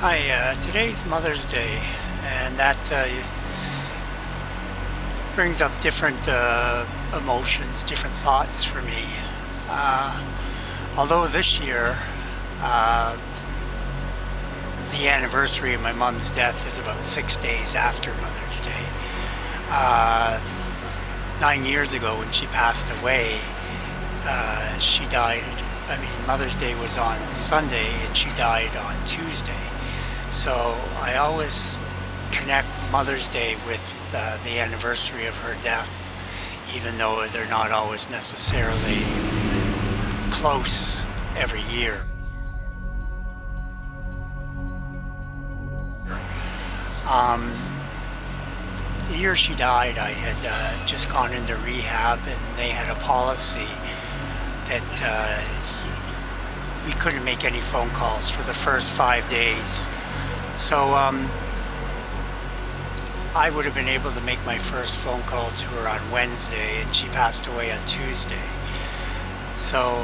Hi, today's Mother's Day, and that brings up different emotions, different thoughts for me. Uh, Although this year, uh, the anniversary of my mom's death is about 6 days after Mother's Day. Uh, 9 years ago, when she passed away, she died. I mean, Mother's Day was on Sunday, and she died on Tuesday. So I always connect Mother's Day with the anniversary of her death, even though they're not always necessarily close every year. Um, the year she died, I had just gone into rehab, and they had a policy that we couldn't make any phone calls for the first 5 days. So I would have been able to make my first phone call to her on Wednesday, and she passed away on Tuesday. So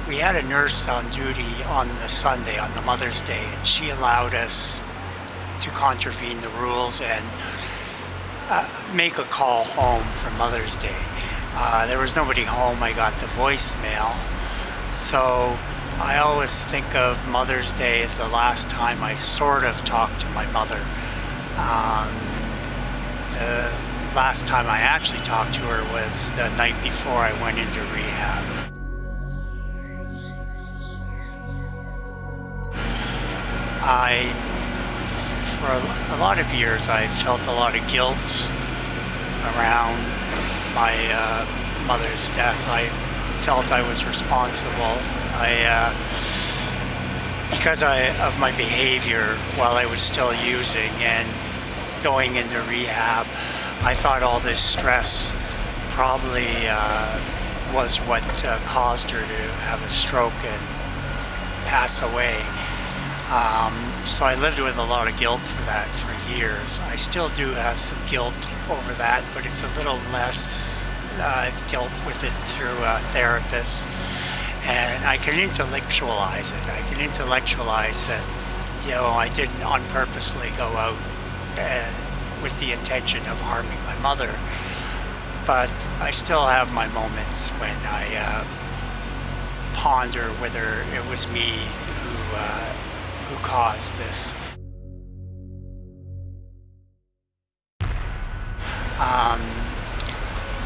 we had a nurse on duty on the Sunday, on the Mother's Day, and she allowed us to contravene the rules and make a call home for Mother's Day. There was nobody home. I got the voicemail. So I always think of Mother's Day as the last time I sort of talked to my mother. The last time I actually talked to her was the night before I went into rehab. For a lot of years, I felt a lot of guilt around my mother's death. I felt I was responsible. Because of my behavior while I was still using and going into rehab, I thought all this stress probably was what caused her to have a stroke and pass away. So I lived with a lot of guilt for that for years. I still do have some guilt over that, but it's a little less. I've dealt with it through therapists. And I can intellectualize it. I can intellectualize that, I didn't unpurposely go out with the intention of harming my mother. But I still have my moments when I ponder whether it was me who caused this.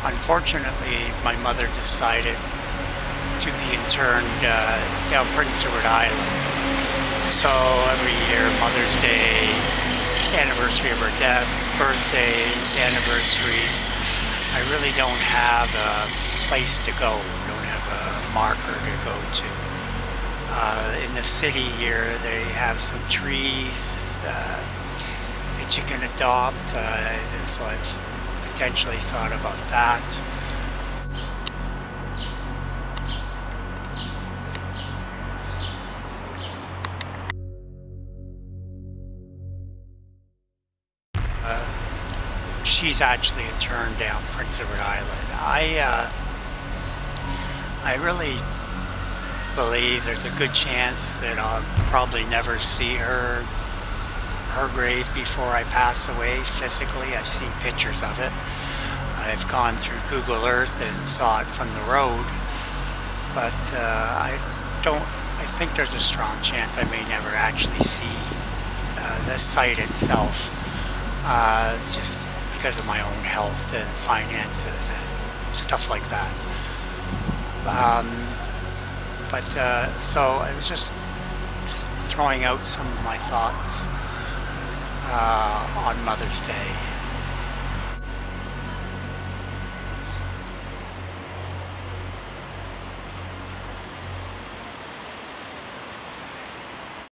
Unfortunately, my mother decided to be interned down Prince Edward Island. So every year, Mother's Day, anniversary of her death, birthdays, anniversaries, I really don't have a place to go. I don't have a marker to go to. In the city here, they have some trees that you can adopt, so I've potentially thought about that. She's actually interned down Prince Edward Island. I really believe there's a good chance that I'll probably never see her grave before I pass away physically. I've seen pictures of it. I've gone through Google Earth and saw it from the road, but I think there's a strong chance I may never actually see the site itself. Just because of my own health and finances and stuff like that. So I was just throwing out some of my thoughts on Mother's Day.